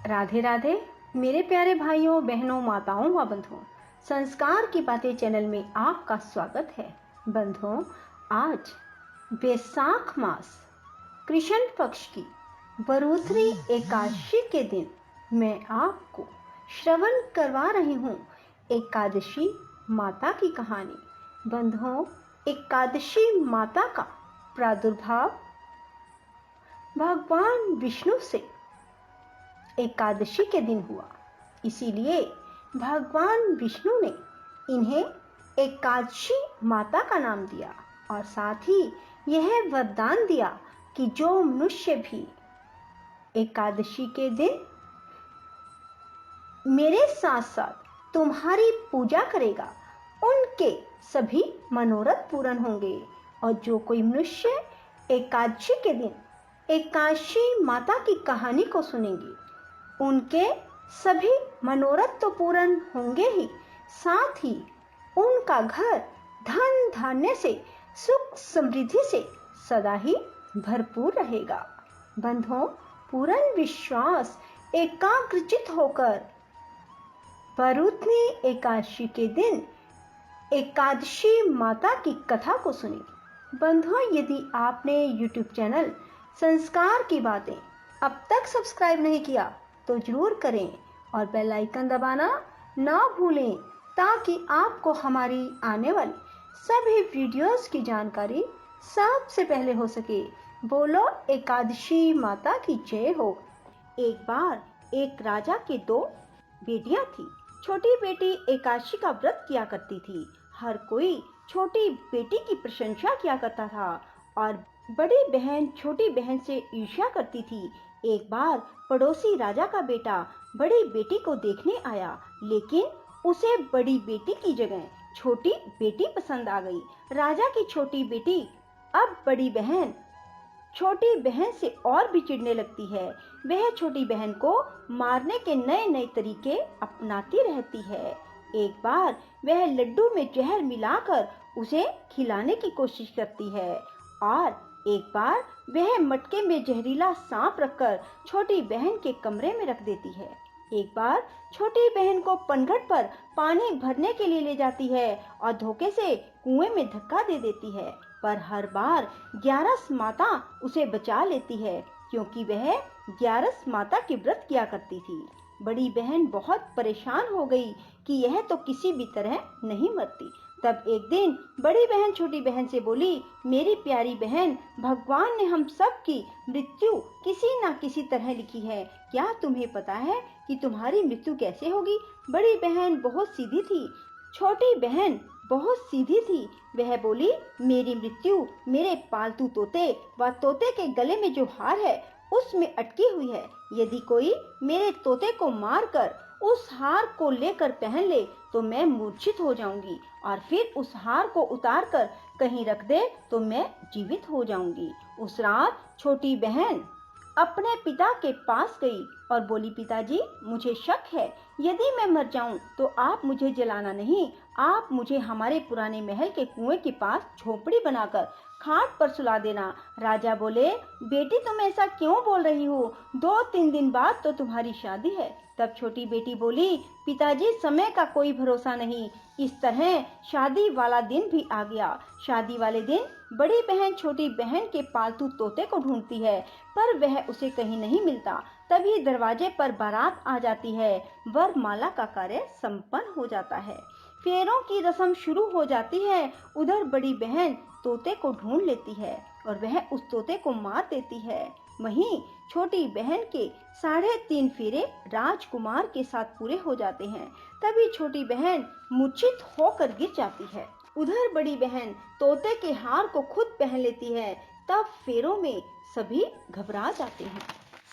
राधे राधे मेरे प्यारे भाइयों बहनों माताओं व बंधुओं, संस्कार की बातें चैनल में आपका स्वागत है। बंधुओं, आज बैसाख मास कृष्ण पक्ष की बरूथरी एकादशी के दिन मैं आपको श्रवण करवा रही हूँ एकादशी माता की कहानी। बंधुओं, एकादशी माता का प्रादुर्भाव भगवान विष्णु से एकादशी के दिन हुआ, इसीलिए भगवान विष्णु ने इन्हें एकादशी माता का नाम दिया और साथ ही यह वरदान दिया कि जो मनुष्य भी एकादशी के दिन मेरे साथ साथ तुम्हारी पूजा करेगा उनके सभी मनोरथ पूर्ण होंगे। और जो कोई मनुष्य एकादशी के दिन एकादशी माता की कहानी को सुनेंगे उनके सभी मनोरथ तो पूर्ण होंगे ही, साथ ही उनका घर धन धान्य से सुख समृद्धि से सदा ही भरपूर रहेगा। बंधुओं, पूर्ण विश्वास एकाग्रचित होकर बरूथरी एकादशी के दिन एकादशी माता की कथा को सुनिए। बंधुओं, यदि आपने YouTube चैनल संस्कार की बातें अब तक सब्सक्राइब नहीं किया तो जरूर करें और बेल आइकन दबाना ना भूलें ताकि आपको हमारी आने वाली सभी वीडियोस की जानकारी सबसे पहले हो सके। बोलो एकादशी माता की जय हो। एक बार एक राजा के दो बेटियां थी। छोटी बेटी एकादशी का व्रत किया करती थी। हर कोई छोटी बेटी की प्रशंसा किया करता था और बड़ी बहन छोटी बहन से ईर्ष्या करती थी। एक बार पड़ोसी राजा का बेटा बड़ी बेटी को देखने आया, लेकिन उसे बड़ी बेटी की जगह छोटी बेटी पसंद आ गई। राजा की छोटी बेटी अब बड़ी बहन छोटी बहन से और भी चिढ़ने लगती है। वह छोटी बहन को मारने के नए नए तरीके अपनाती रहती है। एक बार वह लड्डू में जहर मिलाकर उसे खिलाने की कोशिश करती है और एक बार वह मटके में जहरीला सांप रखकर छोटी बहन के कमरे में रख देती है। एक बार छोटी बहन को पनघट पर पानी भरने के लिए ले जाती है और धोखे से कुएं में धक्का दे देती है, पर हर बार ग्यारस माता उसे बचा लेती है क्योंकि वह ग्यारस माता की व्रत किया करती थी। बड़ी बहन बहुत परेशान हो गई कि यह तो किसी भी तरह नहीं मरती। तब एक दिन बड़ी बहन छोटी बहन से बोली, मेरी प्यारी बहन, भगवान ने हम सब की मृत्यु किसी न किसी तरह लिखी है। क्या तुम्हें पता है कि तुम्हारी मृत्यु कैसे होगी? बड़ी बहन बहुत सीधी थी, छोटी बहन बहुत सीधी थी। वह बोली, मेरी मृत्यु मेरे पालतू तोते व तोते के गले में जो हार है उसमें अटकी हुई है। यदि कोई मेरे तोते को मारकर उस हार को लेकर पहन ले तो मैं मूर्छित हो जाऊंगी और फिर उस हार को उतार कर कहीं रख दे तो मैं जीवित हो जाऊंगी। उस रात छोटी बहन अपने पिता के पास गई और बोली, पिताजी, मुझे शक है, यदि मैं मर जाऊं तो आप मुझे जलाना नहीं, आप मुझे हमारे पुराने महल के कुएं के पास झोपड़ी बनाकर खाट पर सुला देना। राजा बोले, बेटी, तुम ऐसा क्यों बोल रही हो? 2-3 दिन बाद तो तुम्हारी शादी है। तब छोटी बेटी बोली, पिताजी, समय का कोई भरोसा नहीं। इस तरह शादी वाला दिन भी आ गया। शादी वाले दिन बड़ी बहन छोटी बहन के पालतू तोते को ढूंढती है, पर वह उसे कहीं नहीं मिलता। तभी दरवाजे पर बारात आ जाती है। वरमाला का कार्य संपन्न हो जाता है। फेरों की रस्म शुरू हो जाती है। उधर बड़ी बहन तोते को ढूंढ लेती है और वह उस तोते को मार देती है। वहीं छोटी बहन के 3.5 फेरे राजकुमार के साथ पूरे हो जाते हैं। तभी छोटी बहन मूर्छित होकर गिर जाती है। उधर बड़ी बहन तोते के हार को खुद पहन लेती है। तब फेरों में सभी घबरा जाते हैं।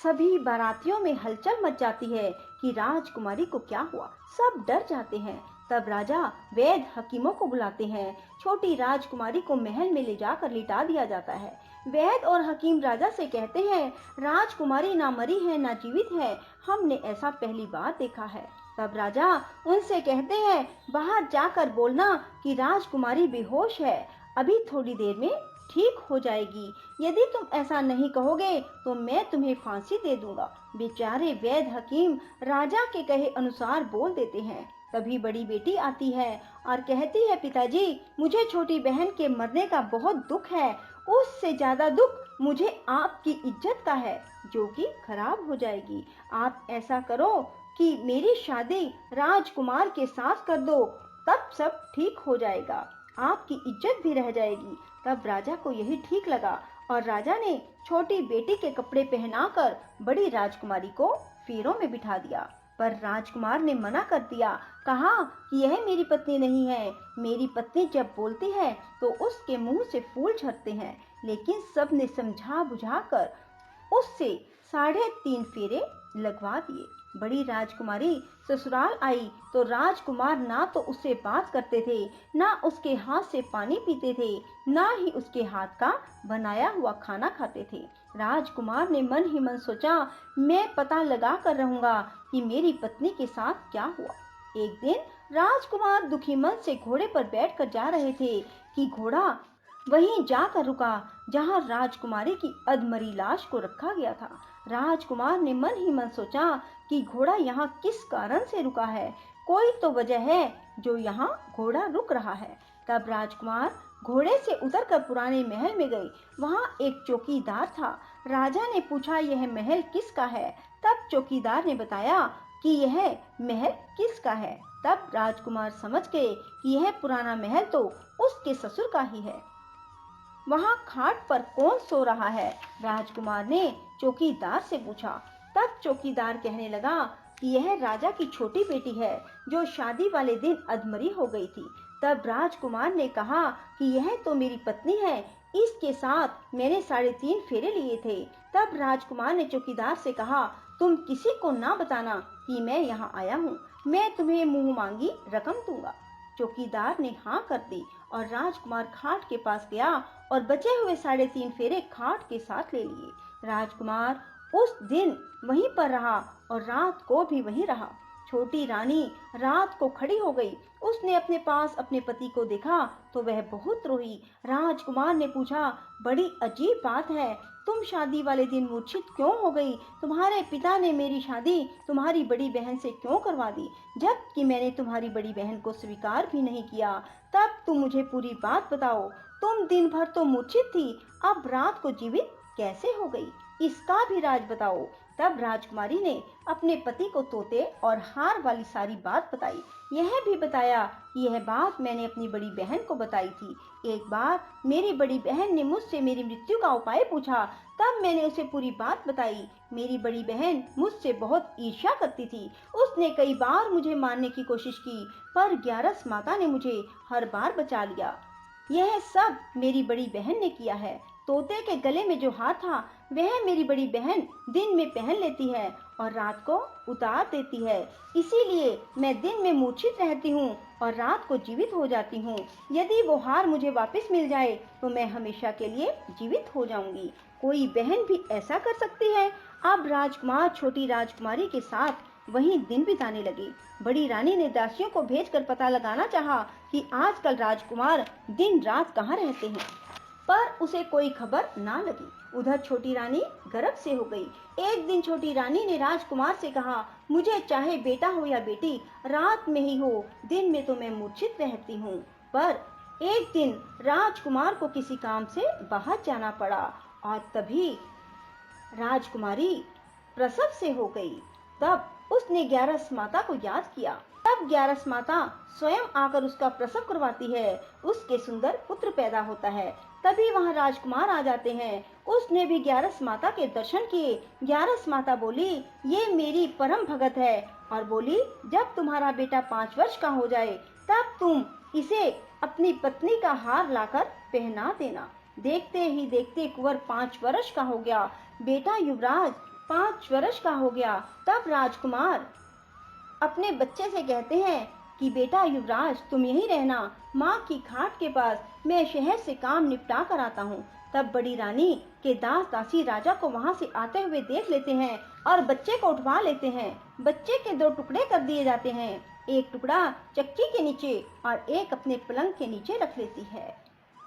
सभी बारातियों में हलचल मच जाती है कि राजकुमारी को क्या हुआ। सब डर जाते हैं। तब राजा वैद्य हकीमों को बुलाते हैं। छोटी राजकुमारी को महल में ले जाकर लिटा दिया जाता है। वैद्य और हकीम राजा से कहते हैं, राजकुमारी ना मरी है ना जीवित है, हमने ऐसा पहली बार देखा है। तब राजा उनसे कहते हैं, बाहर जाकर बोलना कि राजकुमारी बेहोश है, अभी थोड़ी देर में ठीक हो जाएगी। यदि तुम ऐसा नहीं कहोगे तो मैं तुम्हें फांसी दे दूंगा। बेचारे वैद्य हकीम राजा के कहे अनुसार बोल देते हैं। तभी बड़ी बेटी आती है और कहती है, पिताजी, मुझे छोटी बहन के मरने का बहुत दुख है। उससे ज्यादा दुख मुझे आपकी इज्जत का है, जो कि खराब हो जाएगी। आप ऐसा करो कि मेरी शादी राजकुमार के साथ कर दो, तब सब ठीक हो जाएगा, आपकी इज्जत भी रह जाएगी। तब राजा को यही ठीक लगा और राजा ने छोटी बेटी के कपड़े पहनाकर बड़ी राजकुमारी को फेरों में बिठा दिया। पर राजकुमार ने मना कर दिया, कहा कि यह मेरी पत्नी नहीं है। मेरी पत्नी जब बोलती है तो उसके मुंह से फूल झड़ते हैं। लेकिन सब ने समझा बुझाकर उससे 3.5 फेरे लगवा दिए। बड़ी राजकुमारी ससुराल आई तो राजकुमार ना तो उससे बात करते थे, ना उसके हाथ से पानी पीते थे, ना ही उसके हाथ का बनाया हुआ खाना खाते थे। राजकुमार ने मन ही मन सोचा, मैं पता लगा कर रहूंगा कि मेरी पत्नी के साथ क्या हुआ। एक दिन राजकुमार दुखी मन से घोड़े पर बैठकर जा रहे थे कि घोड़ा वहीं जाकर रुका जहां राजकुमारी की अधमरी लाश को रखा गया था। राजकुमार ने मन ही मन सोचा कि घोड़ा यहाँ किस कारण से रुका है, कोई तो वजह है जो यहाँ घोड़ा रुक रहा है। तब राजकुमार घोड़े से उतरकर पुराने महल में गए। वहाँ एक चौकीदार था। राजा ने पूछा, यह महल किसका है? तब चौकीदार ने बताया कि यह महल किसका है। तब राजकुमार समझ गए कि यह पुराना महल तो उसके ससुर का ही है। वहाँ खाट पर कौन सो रहा है? राजकुमार ने चौकीदार से पूछा। तब चौकीदार कहने लगा कि यह राजा की छोटी बेटी है जो शादी वाले दिन अधमरी हो गई थी। तब राजकुमार ने कहा कि यह तो मेरी पत्नी है, इसके साथ मैंने 3.5 फेरे लिए थे। तब राजकुमार ने चौकीदार से कहा, तुम किसी को ना बताना कि मैं यहाँ आया हूँ, मैं तुम्हें मुंह मांगी रकम दूंगा। चौकीदार ने हाँ कर दी और राजकुमार खाट के पास गया और बचे हुए 3.5 फेरे खाट के साथ ले लिए। राजकुमार उस दिन वहीं पर रहा और रात को भी वहीं रहा। छोटी रानी रात को खड़ी हो गई। उसने अपने पास अपने पति को देखा तो वह बहुत रोई। राजकुमार ने पूछा, बड़ी अजीब बात है, तुम शादी वाले दिन मूर्छित क्यों हो गई? तुम्हारे पिता ने मेरी शादी तुम्हारी बड़ी बहन से क्यों करवा दी, जबकि मैंने तुम्हारी बड़ी बहन को स्वीकार भी नहीं किया? तब तुम मुझे पूरी बात बताओ। तुम दिन भर तो मूर्छित थी, अब रात को जीवित कैसे हो गई? इसका भी राज बताओ। तब राजकुमारी ने अपने पति को तोते और हार वाली सारी बात बताई। यह भी बताया कि यह बात मैंने अपनी बड़ी बहन को बताई थी। एक बार मेरी बड़ी बहन ने मुझसे मेरी मृत्यु का उपाय पूछा, तब मैंने उसे पूरी बात बताई। मेरी बड़ी बहन मुझसे बहुत ईर्ष्या करती थी। उसने कई बार मुझे मारने की कोशिश की, पर ग्यारस माता ने मुझे हर बार बचा लिया। यह सब मेरी बड़ी बहन ने किया है। तोते के गले में जो हार था वह मेरी बड़ी बहन दिन में पहन लेती है और रात को उतार देती है। इसीलिए मैं दिन में मूर्छित रहती हूँ और रात को जीवित हो जाती हूँ। यदि वो हार मुझे वापस मिल जाए तो मैं हमेशा के लिए जीवित हो जाऊंगी। कोई बहन भी ऐसा कर सकती है? अब राजकुमार छोटी राजकुमारी के साथ वहीं दिन बिताने लगे। बड़ी रानी ने दासियों को भेजकर पता लगाना चाहा कि आजकल राजकुमार दिन रात कहाँ रहते हैं, पर उसे कोई खबर ना लगी। उधर छोटी रानी गर्भ से हो गई। एक दिन छोटी रानी ने राजकुमार से कहा, मुझे चाहे बेटा हो या बेटी, रात में ही हो, दिन में तो मैं मूर्छित रहती हूँ। पर एक दिन राजकुमार को किसी काम से बाहर जाना पड़ा और तभी राजकुमारी प्रसव से हो गई। तब उसने ग्यारस माता को याद किया। तब ग्यारस माता स्वयं आकर उसका प्रसव करवाती है। उसके सुंदर पुत्र पैदा होता है। तभी वहां राजकुमार आ जाते हैं। उसने भी ग्यारस माता के दर्शन किए। ग्यारस माता बोली, ये मेरी परम भगत है, और बोली, जब तुम्हारा बेटा 5 वर्ष का हो जाए तब तुम इसे अपनी पत्नी का हार लाकर पहना देना। देखते ही देखते कुंवर 5 वर्ष का हो गया। बेटा युवराज 5 वर्ष का हो गया। तब राजकुमार अपने बच्चे से कहते हैं कि बेटा युवराज, तुम यहीं रहना, माँ की खाट के पास, मैं शहर से काम निपटा कर आता हूँ। तब बड़ी रानी के दास दासी राजा को वहाँ से आते हुए देख लेते हैं और बच्चे को उठवा लेते हैं। बच्चे के 2 टुकड़े कर दिए जाते हैं, एक टुकड़ा चक्की के नीचे और एक अपने पलंग के नीचे रख लेती है।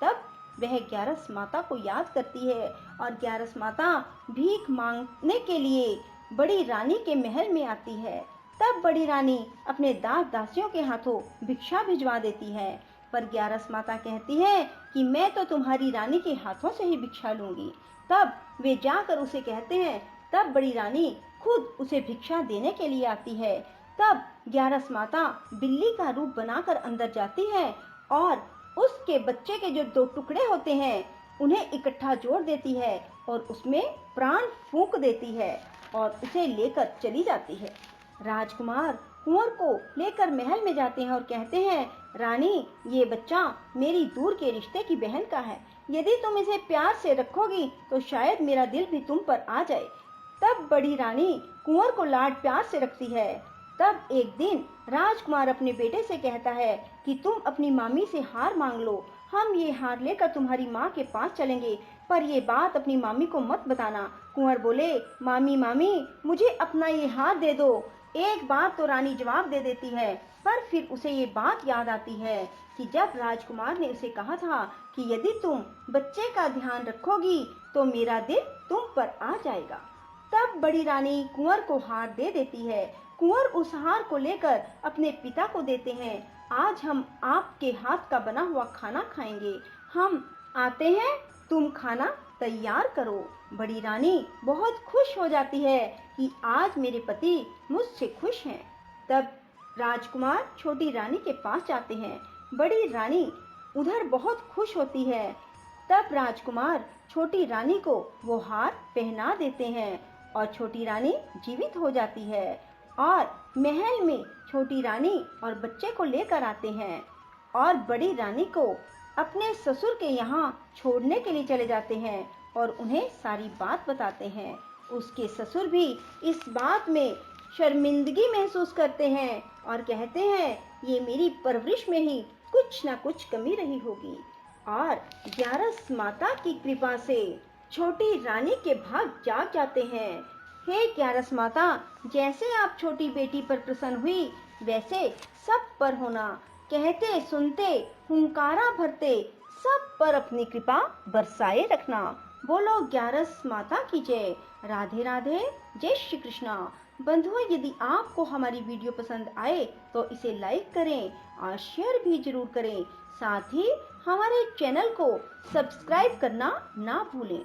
तब वह ग्यारस माता को याद करती है और ग्यारस माता भीख मांगने के लिए बड़ी रानी के महल में आती है। तब बड़ी रानी अपने दास दासियों के हाथों भिक्षा भिजवा देती है, पर ग्यारस माता कहती है कि मैं तो तुम्हारी रानी के हाथों से ही भिक्षा लूंगी। तब वे जाकर उसे कहते हैं। तब बड़ी रानी खुद उसे भिक्षा देने के लिए आती है। तब ग्यारस माता बिल्ली का रूप बनाकर अंदर जाती है और उसके बच्चे के जो 2 टुकड़े होते हैं उन्हें इकट्ठा जोड़ देती है और उसमें प्राण फूंक देती है और उसे लेकर चली जाती है। राजकुमार कुंवर को लेकर महल में जाते हैं और कहते हैं, रानी, ये बच्चा मेरी दूर के रिश्ते की बहन का है। यदि तुम इसे प्यार से रखोगी तो शायद मेरा दिल भी तुम पर आ जाए। तब बड़ी रानी कुंवर को लाड प्यार से रखती है। तब एक दिन राजकुमार अपने बेटे से कहता है कि तुम अपनी मामी से हार मांग लो, हम ये हार लेकर तुम्हारी माँ के पास चलेंगे, पर ये बात अपनी मामी को मत बताना। कुंवर बोले, मामी मामी, मुझे अपना ये हार दे दो। एक बार तो रानी जवाब दे देती है, पर फिर उसे ये बात याद आती है कि जब राजकुमार ने उसे कहा था कि यदि तुम बच्चे का ध्यान रखोगी तो मेरा दिल तुम पर आ जाएगा। तब बड़ी रानी कुंवर को हार दे देती है। कुंवर उस हार को लेकर अपने पिता को देते हैं। आज हम आपके हाथ का बना हुआ खाना खाएंगे, हम आते हैं, तुम खाना तैयार करो। बड़ी रानी बहुत खुश हो जाती है कि आज मेरे पति मुझसे खुश हैं। तब राजकुमार छोटी रानी के पास जाते हैं। बड़ी रानी उधर बहुत खुश होती है। तब राजकुमार छोटी रानी को वो हार पहना देते हैं और छोटी रानी जीवित हो जाती है और महल में छोटी रानी और बच्चे को लेकर आते हैं और बड़ी रानी को अपने ससुर के यहाँ छोड़ने के लिए चले जाते हैं और उन्हें सारी बात बताते हैं। उसके ससुर भी इस बात में शर्मिंदगी महसूस करते हैं और कहते हैं, ये मेरी परवरिश में ही कुछ ना कुछ कमी रही होगी। और ग्यारस माता की कृपा से छोटी रानी के भाग जाग जाते हैं। हे ग्यारस माता, जैसे आप छोटी बेटी पर प्रसन्न हुई वैसे सब पर होना। कहते सुनते हुंकारा भरते सब पर अपनी कृपा बरसाए रखना। बोलो ग्यारस माता की जय। राधे राधे, जय श्री कृष्णा। बंधुओं, यदि आपको हमारी वीडियो पसंद आए तो इसे लाइक करें और शेयर भी जरूर करें। साथ ही हमारे चैनल को सब्सक्राइब करना ना भूलें।